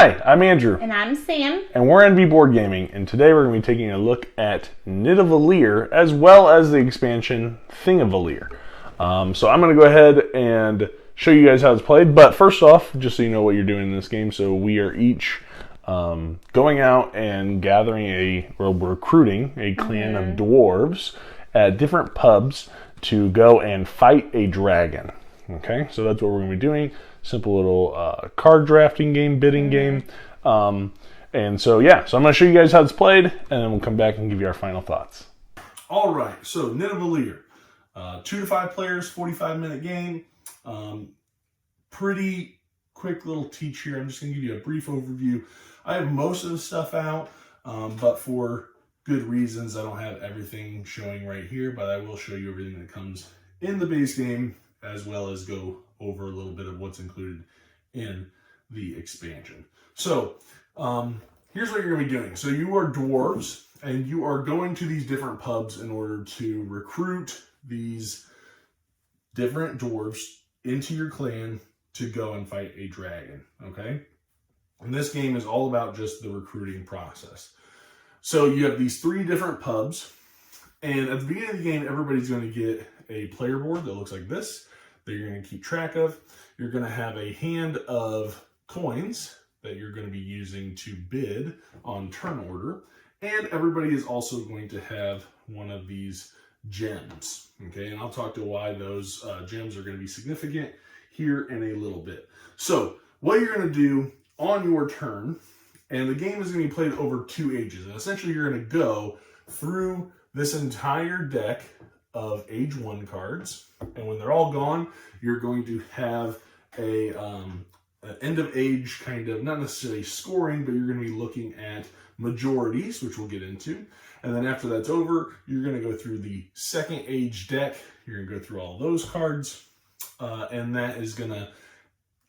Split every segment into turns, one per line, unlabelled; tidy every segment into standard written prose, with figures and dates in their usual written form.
Hi, I'm Andrew.
And I'm Sam.
And we're NV Board Gaming, and today we're going to be taking a look at Nidavellir as well as the expansion Nidavellir. So I'm going to go ahead and show you guys how it's played, but first off, just so you know what you're doing in this game, so we are each going out and recruiting a clan of dwarves at different pubs to go and fight a dragon. Okay, so that's what we're going to be doing. Simple little card drafting game, bidding game. And so, yeah, so I'm going to show you guys how it's played, and then we'll come back and give you our final thoughts.
All right, so Nidavellir. 2 to 5 players, 45-minute game. Pretty quick little teach here. I'm just going to give you a brief overview. I have most of the stuff out, but for good reasons, I don't have everything showing right here, but I will show you everything that comes in the base game, as well as go over a little bit of what's included in the expansion. So here's what you're going to be doing. So you are dwarves, and you are going to these different pubs in order to recruit these different dwarves into your clan to go and fight a dragon, okay? And this game is all about just the recruiting process. So you have these 3 different pubs, and at the beginning of the game, everybody's going to get a player board that looks like this that you're going to keep track of. You're going to have a hand of coins that you're going to be using to bid on turn order. And everybody is also going to have one of these gems. Okay, and I'll talk to why those gems are going to be significant here in a little bit. So what you're going to do on your turn, and the game is going to be played over 2 ages. And essentially you're going to go through this entire deck of age 1 cards, and when they're all gone, you're going to have an end of age kind of, not necessarily scoring, but you're going to be looking at majorities, which we'll get into. And then after that's over, you're going to go through the second age deck. You're going to go through all those cards, and that is going to,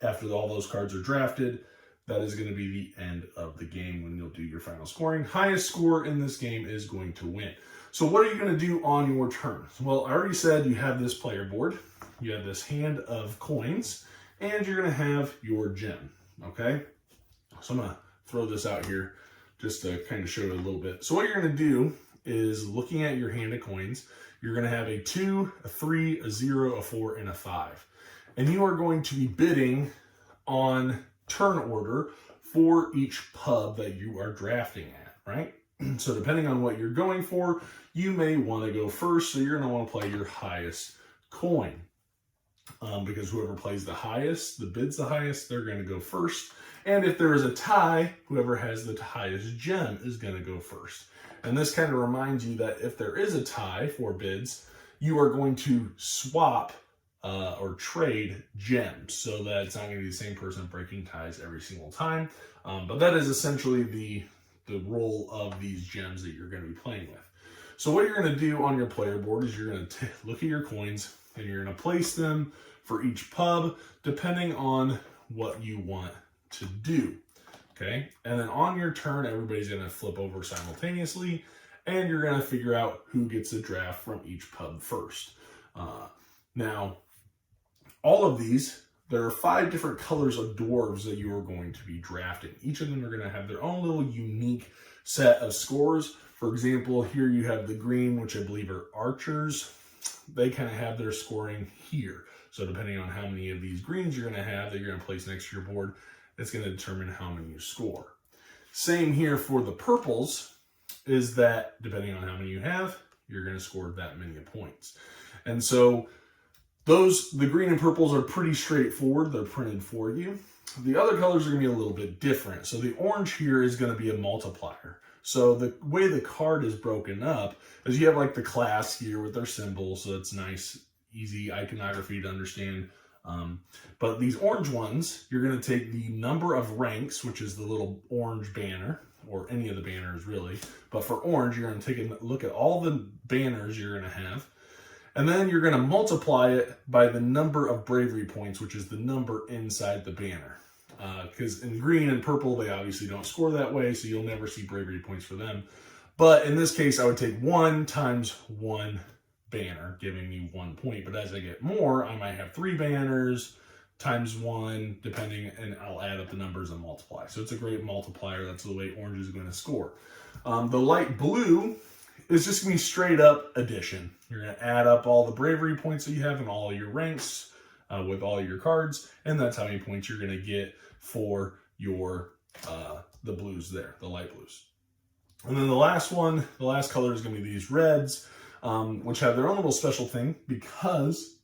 after all those cards are drafted, that is going to be the end of the game when you'll do your final scoring. Highest score in this game is going to win. So what are you going to do on your turn? Well, I already said you have this player board, you have this hand of coins, and you're going to have your gem, okay? So I'm going to throw this out here just to kind of show it a little bit. So what you're going to do is, looking at your hand of coins, you're going to have a 2, a 3, a 0, a 4, and a 5. And you are going to be bidding on turn order for each pub that you are drafting at, right? So depending on what you're going for, you may want to go first, so you're going to want to play your highest coin. Because whoever plays the highest, the bids the highest, they're going to go first. And if there is a tie, whoever has the highest gem is going to go first. And this kind of reminds you that if there is a tie for bids, you are going to swap or trade gems, so that it's not going to be the same person breaking ties every single time. But that is essentially the role of these gems that you're going to be playing with. So what you're going to do on your player board is you're going to look at your coins, and you're going to place them for each pub depending on what you want to do. Okay, and then on your turn, everybody's going to flip over simultaneously, and you're going to figure out who gets a draft from each pub first. Now, all of these, there are 5 different colors of dwarves that you are going to be drafting. Each of them are going to have their own little unique set of scores. For example, here you have the green, which I believe are archers. They kind of have their scoring here. So depending on how many of these greens you're going to have that you're going to place next to your board, it's going to determine how many you score. Same here for the purples, is that depending on how many you have, you're going to score that many points. And so the green and purples are pretty straightforward. They're printed for you. The other colors are going to be a little bit different. So the orange here is going to be a multiplier. So the way the card is broken up is you have like the class here with their symbol. So it's nice, easy iconography to understand. But these orange ones, you're going to take the number of ranks, which is the little orange banner, or any of the banners really. But for orange, you're going to take a look at all the banners you're going to have. And then you're going to multiply it by the number of bravery points, which is the number inside the banner. Because in green and purple, they obviously don't score that way, so you'll never see bravery points for them. But in this case, I would take 1 times 1 banner, giving me 1 point. But as I get more, I might have 3 banners, times 1, depending, and I'll add up the numbers and multiply. So it's a great multiplier. That's the way orange is going to score. The light blue is just going to be straight up addition. You're going to add up all the bravery points that you have in all your ranks with all your cards, and that's how many points you're going to get for your the blues there, the light blues. And then the last one, the last color is going to be these reds, which have their own little special thing, because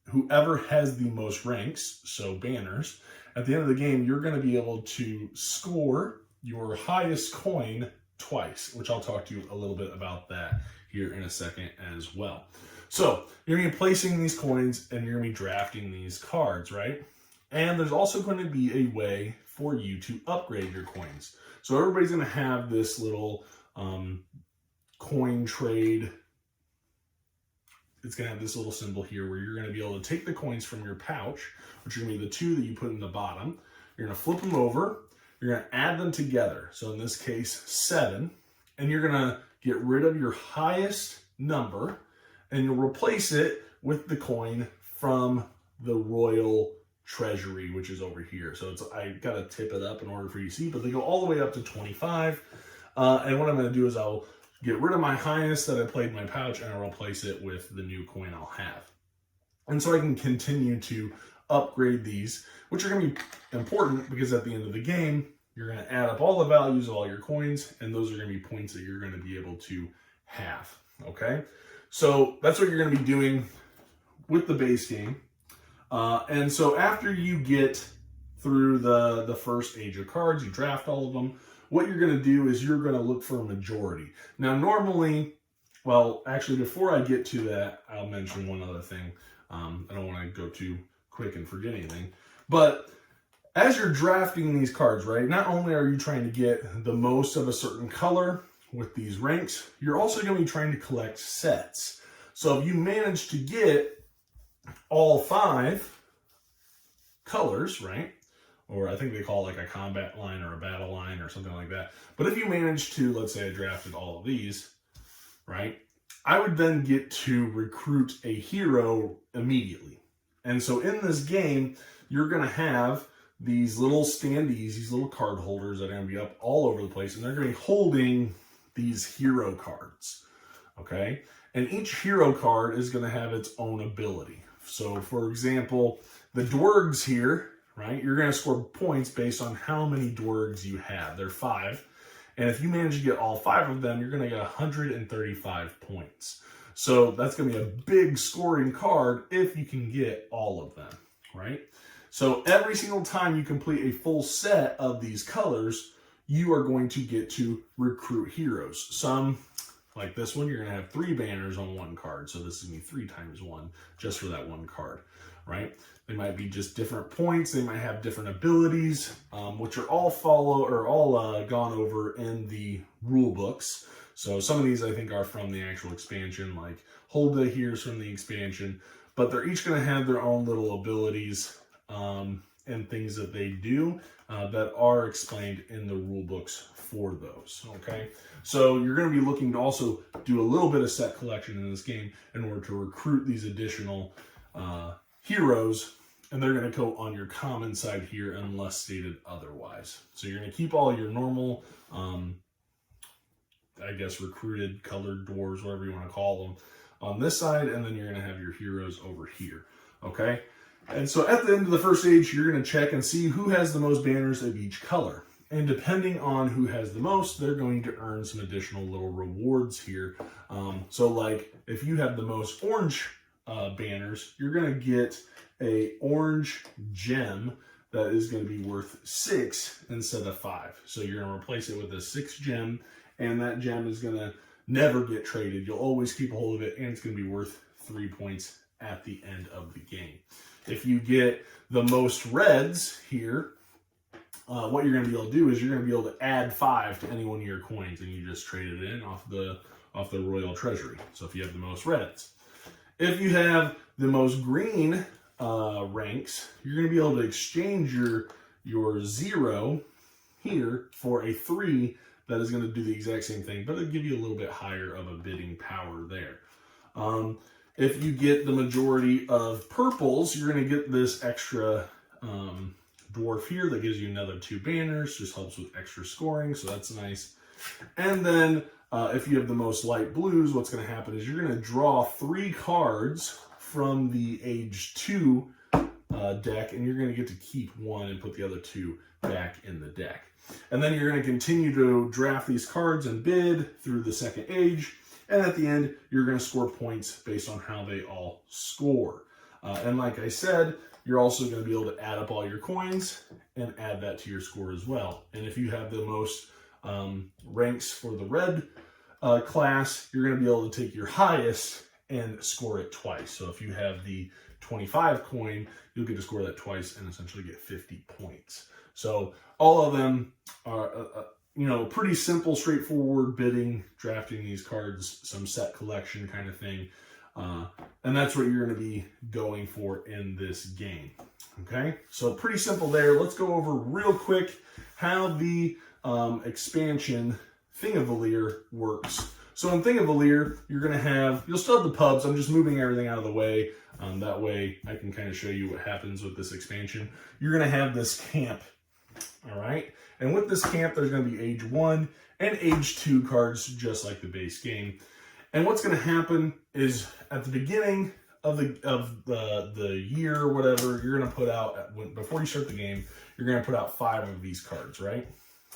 whoever has the most ranks, so banners, at the end of the game, you're going to be able to score your highest coin twice, which I'll talk to you a little bit about that here in a second as well. So you're going to be placing these coins and you're going to be drafting these cards, right? And there's also going to be a way for you to upgrade your coins. So everybody's going to have this little coin trade. It's going to have this little symbol here where you're going to be able to take the coins from your pouch, which are going to be the 2 that you put in the bottom. You're going to flip them over. You're going to add them together. So in this case, 7. And you're going to get rid of your highest number, and you'll replace it with the coin from the royal treasury, which is over here. So I got to tip it up in order for you to see, but they go all the way up to 25. And what I'm going to do is I'll get rid of my highest that I played in my pouch, and I'll replace it with the new coin I'll have. And so I can continue to upgrade these, which are going to be important because at the end of the game, you're going to add up all the values of all your coins, and those are going to be points that you're going to be able to have. Okay? So that's what you're going to be doing with the base game. And so after you get through the first age of cards, you draft all of them, what you're going to do is you're going to look for a majority. Now, normally, well, actually, before I get to that, I'll mention one other thing. I don't want to go too quick and forget anything. But as you're drafting these cards, right, not only are you trying to get the most of a certain color with these ranks, you're also going to be trying to collect sets. So if you manage to get all 5 colors, right? Or I think they call it like a combat line or a battle line or something like that. But if you manage to, let's say I drafted all of these, right? I would then get to recruit a hero immediately. And so in this game, you're going to have these little standees, these little card holders that are going to be up all over the place, and they're going to be holding these hero cards, okay? And each hero card is going to have its own ability. So, for example, the dwergs here, right, you're going to score points based on how many dwergs you have. There are 5. And if you manage to get all 5 of them, you're going to get 135 points. So that's going to be a big scoring card if you can get all of them, right? So every single time you complete a full set of these colors, you are going to get to recruit heroes. Some, like this one, you're going to have 3 banners on one card. So this is going to be 3 times 1 just for that one card, right? They might be just different points. They might have different abilities, which are all gone over in the rule books. So some of these I think are from the actual expansion, like Holda here is from the expansion, but they're each going to have their own little abilities and things that they do that are explained in the rule books for those, okay? So you're going to be looking to also do a little bit of set collection in this game in order to recruit these additional heroes, and they're going to go on your common side here unless stated otherwise. So you're going to keep all your normal, I guess, recruited colored dwarves, whatever you want to call them, on this side, and then you're going to have your heroes over here, okay? And so at the end of the first stage, you're going to check and see who has the most banners of each color. And depending on who has the most, they're going to earn some additional little rewards here. So like if you have the most orange banners, you're going to get a orange gem that is going to be worth 6 instead of 5. So you're going to replace it with a 6 gem, and that gem is going to never get traded. You'll always keep a hold of it, and it's going to be worth 3 points at the end of the game. If you get the most reds here, what you're going to be able to do is you're going to be able to add 5 to any one of your coins, and you just trade it in off the royal treasury. So if you have the most reds. If you have the most green ranks, you're going to be able to exchange your 0 here for a 3 that is going to do the exact same thing, but it'll give you a little bit higher of a bidding power there. if you get the majority of purples, you're going to get this extra dwarf here that gives you another 2 banners, just helps with extra scoring, so that's nice. And then if you have the most light blues, what's going to happen is you're going to draw 3 cards from the age 2 deck, and you're going to get to keep 1 and put the other 2 back in the deck. And then you're going to continue to draft these cards and bid through the second age, and at the end, you're going to score points based on how they all score. And like I said, you're also going to be able to add up all your coins and add that to your score as well. And if you have the most ranks for the red class, you're going to be able to take your highest and score it twice. So if you have the 25 coin, you'll get to score that twice and essentially get 50 points. So all of them are, pretty simple, straightforward bidding, drafting these cards, some set collection kind of thing. And that's what you're going to be going for in this game. Okay, so pretty simple there. Let's go over real quick how the expansion Nidavellir works. So in Nidavellir, you'll still have the pubs. I'm just moving everything out of the way. That way I can kind of show you what happens with this expansion. You're going to have this camp. All right. And with this camp, there's going to be age 1 and age 2 cards, just like the base game. And what's going to happen is at the beginning of the year or whatever, you're going to put out, before you start the game, you're going to put out 5 of these cards, right?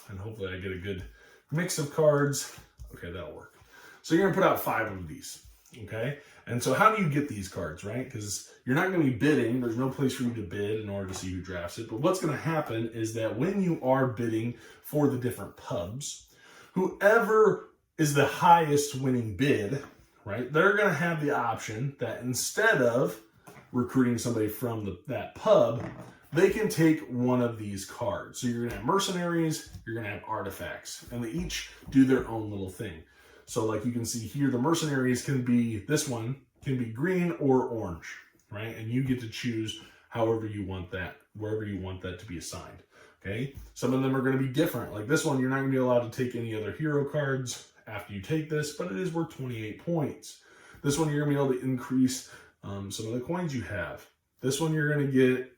And hopefully I get a good mix of cards. Okay, that'll work. So you're going to put out 5 of these, okay? And so how do you get these cards, right? Because you're not going to be bidding. There's no place for you to bid in order to see who drafts it. But what's going to happen is that when you are bidding for the different pubs, whoever is the highest winning bid, right, they're going to have the option that instead of recruiting somebody from that pub, they can take one of these cards. So you're going to have mercenaries, you're going to have artifacts, and they each do their own little thing. So like you can see here, the mercenaries this one can be green or orange, right? And you get to choose however you want that, wherever you want that to be assigned, okay? Some of them are going to be different. Like this one, you're not going to be allowed to take any other hero cards after you take this, but it is worth 28 points. This one, you're going to be able to increase some of the coins you have. This one, you're going to get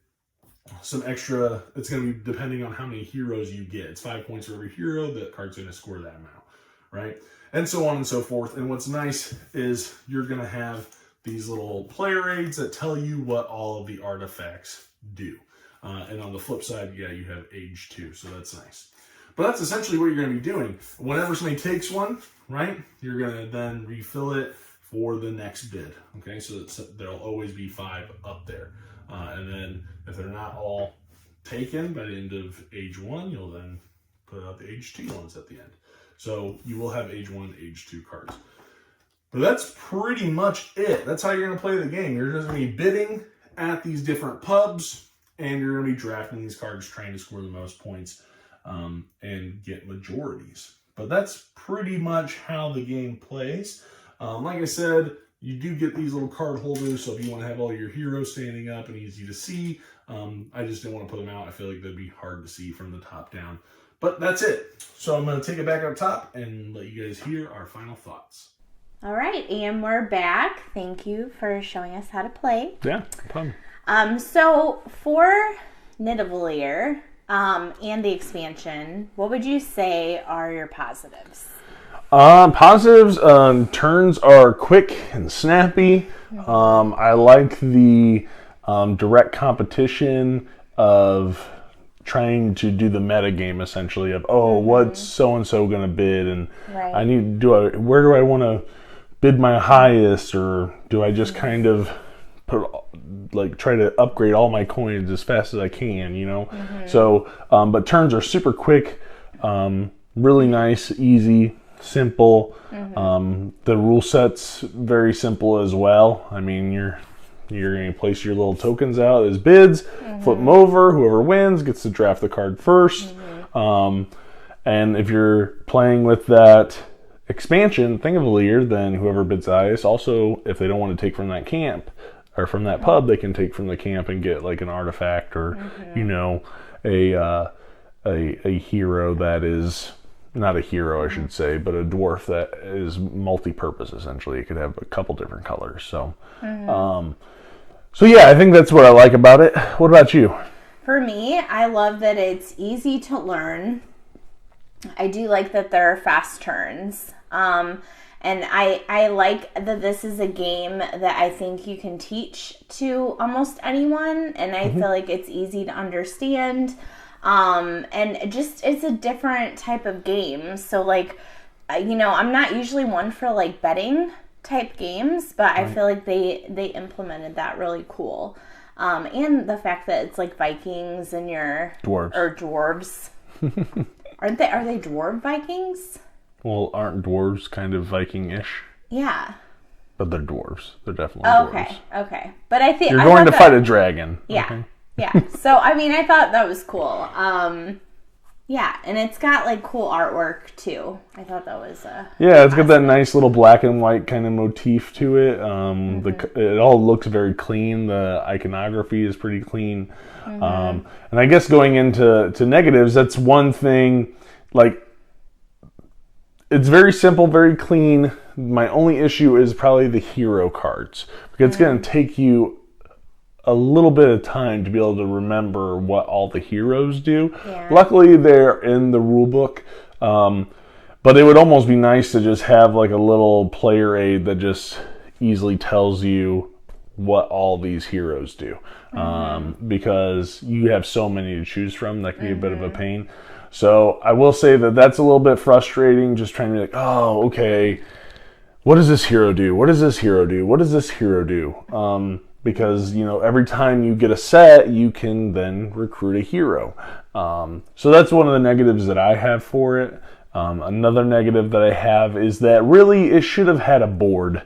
some extra. It's going to be depending on how many heroes you get. It's 5 points for every hero. That card's going to score that amount, right? And so on and so forth. And what's nice is you're going to have these little player aids that tell you what all of the artifacts do. And on the flip side, yeah, you have age 2, so that's nice. But that's essentially what you're going to be doing. Whenever somebody takes one, right, you're going to then refill it for the next bid. Okay, so there'll always be 5 up there. And then if they're not all taken by the end of age 1, you'll then put out the age 2 ones at the end. So you will have age 1, age 2 cards. But that's pretty much it. That's how you're going to play the game. You're just going to be bidding at these different pubs, and you're going to be drafting these cards, trying to score the most points and get majorities. But that's pretty much how the game plays. Like I said, you do get these little card holders, so if you want to have all your heroes standing up and easy to see, I just didn't want to put them out. I feel like they'd be hard to see from the top down. But that's it. So I'm going to take it back up top and let you guys hear our final thoughts.
All right, and we're back. Thank you for showing us how to play.
Yeah, no problem.
So for Nidavellir and the expansion, what would you say are your positives?
Positives, turns are quick and snappy. I like the direct competition of trying to do the meta game essentially of what's so and so going to bid, and right. Where do I want to bid my highest, or do I just kind of try to upgrade all my coins as fast as I can, you know? So but turns are super quick, really nice, easy, simple. The rule set's very simple as well. I mean, you're going to place your little tokens out as bids, flip them over. Whoever wins gets to draft the card first. And if you're playing with that expansion, Nidavellir, then whoever bids the highest, also, if they don't want to take from that camp or from that pub, they can take from the camp and get like an artifact or, you know, a hero that is not a hero, I should say, but a dwarf that is multi-purpose, essentially. It could have a couple different colors. So, so yeah, I think that's what I like about it. What about you?
For me, I love that it's easy to learn. I do like that there are fast turns. And I like that this is a game that I think you can teach to almost anyone. And I feel like it's easy to understand. And just, it's a different type of game. So like, you know, I'm not usually one for like betting type games, but I feel like they implemented that really cool. And the fact that it's like Vikings and your dwarves. Are they dwarf Vikings?
Well, aren't dwarves kind of Viking-ish?
Yeah.
But they're dwarves. They're definitely dwarves.
Okay. But I think
you're going to fight a dragon.
Yeah.
Okay.
Yeah. So, I mean, I thought that was cool. Yeah, and it's got like cool artwork too. I thought that was
yeah, it's got that nice little black and white kind of motif to it. It all looks very clean. The iconography is pretty clean. And I guess going into negatives, that's one thing. Like, it's very simple, very clean. My only issue is probably the hero cards, because it's going to take you a little bit of time to be able to remember what all the heroes do. Yeah. Luckily, they're in the rule book, but it would almost be nice to just have like a little player aid that just easily tells you what all these heroes do, because you have so many to choose from. That can be a bit of a pain. So I will say that that's a little bit frustrating, just trying to be like, oh, okay, what does this hero do? What does this hero do? What does this hero do? Because, you know, every time you get a set, you can then recruit a hero. So that's one of the negatives that I have for it. Another negative that I have is that really it should have had a board.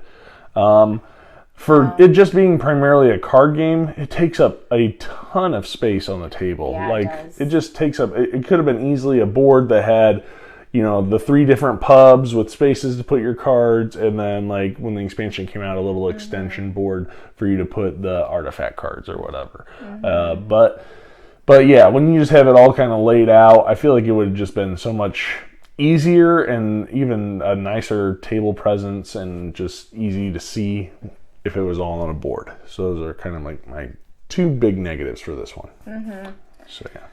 For it just being primarily a card game, it takes up a ton of space on the table.
Yeah,
like,
it does.
It just takes up, it could have been easily a board that had, you know, the 3 different pubs with spaces to put your cards, and then like when the expansion came out, a little extension board for you to put the artifact cards or whatever. But yeah, when you just have it all kind of laid out, I feel like it would have just been so much easier and even a nicer table presence and just easy to see if it was all on a board. So those are kind of like my 2 big negatives for this one. So yeah.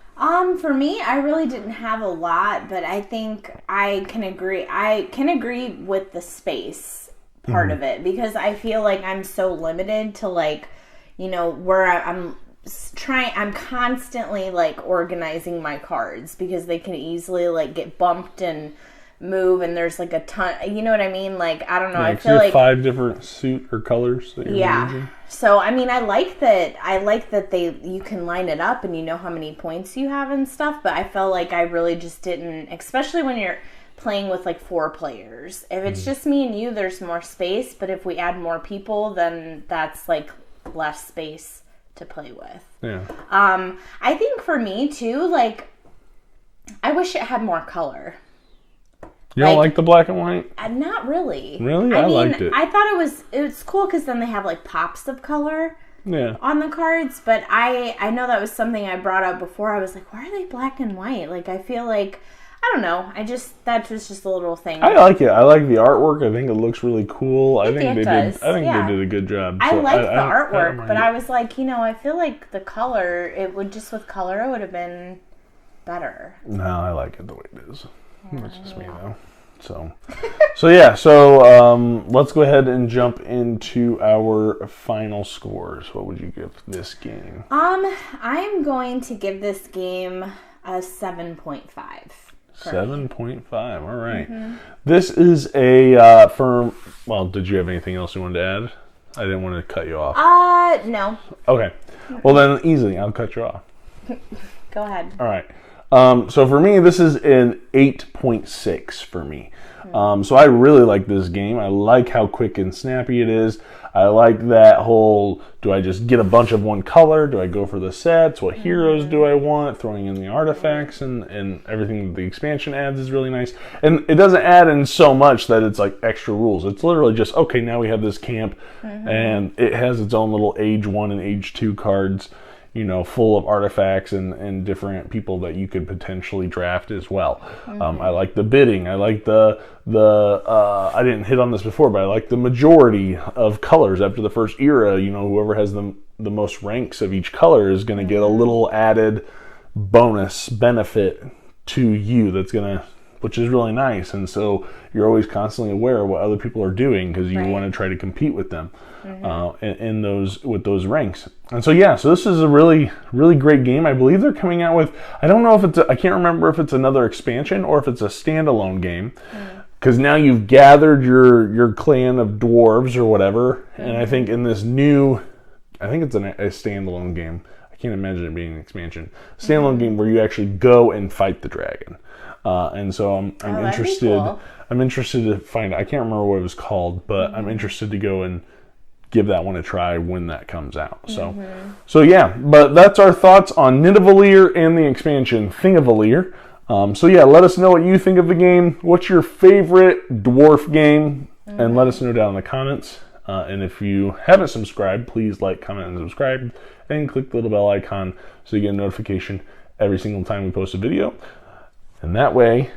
For me, I really didn't have a lot, but I think I can agree. I can agree with the space part of it, because I feel like I'm so limited to, like, you know, where I'm constantly like organizing my cards, because they can easily like get bumped and move, and there's like a ton, you know what I mean? Like, I don't know.
Yeah,
I feel like
5 different suit or colors that you're managing.
So, I mean, I like that you can line it up and you know how many points you have and stuff, but I felt like I really just didn't, especially when you're playing with like 4 players. If it's just me and you, there's more space, but if we add more people, then that's like less space to play with.
Yeah.
I think for me too, like, I wish it had more color.
You don't like the black and white?
Not really.
Really? I mean, liked it.
I thought it was cool because then they have like pops of color on the cards. But I know that was something I brought up before. I was like, why are they black and white? Like, I feel like, I don't know. That was just a little thing.
I like it. I like the artwork. I think it looks really cool. I think they did a good job.
I like the artwork, but I was like, you know, I feel like the color, it would have been better.
No, I like it the way it is. That's just me though. So yeah. So let's go ahead and jump into our final scores. What would you give this game?
I'm going to give this game a 7.5.
7.5. All right. This is a well, did you have anything else you wanted to add? I didn't want to cut you off.
No.
Okay. Well then, easily, I'll cut you off.
Go ahead.
All right. So for me, this is an 8.6 for me. So I really like this game. I like how quick and snappy it is. I like that whole, do I just get a bunch of one color? Do I go for the sets? What heroes do I want? Throwing in the artifacts and everything that the expansion adds is really nice. And it doesn't add in so much that it's like extra rules. It's literally just, okay, now we have this camp and it has its own little age 1 and age 2 cards. full of artifacts and different people that you could potentially draft as well. I like the bidding. I like the I didn't hit on this before, but I like the majority of colors after the first era. Whoever has the most ranks of each color is going to get a little added bonus benefit to you which is really nice. And so you're always constantly aware of what other people are doing because you want to try to compete with them with those ranks. And so this is a really, really great game. I believe they're coming out with, I don't know if I can't remember if it's another expansion or if it's a standalone game. Because now you've gathered your clan of dwarves or whatever. And I think in this I think it's a standalone game. I can't imagine it being an expansion. Standalone game where you actually go and fight the dragon. And so I'm interested. Cool. I'm interested to find. I can't remember what it was called, but I'm interested to go and give that one a try when that comes out. So yeah. But that's our thoughts on Nidavellir and the expansion Nidavellir. Let us know what you think of the game. What's your favorite dwarf game? And let us know down in the comments. And if you haven't subscribed, please like, comment, and subscribe. And click the little bell icon so you get a notification every single time we post a video. And that way,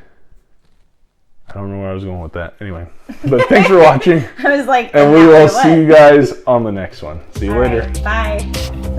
I don't know where I was going with that. Anyway, but thanks for watching.
I was like,
and we will see you guys on the next one. See you later.
Right, bye.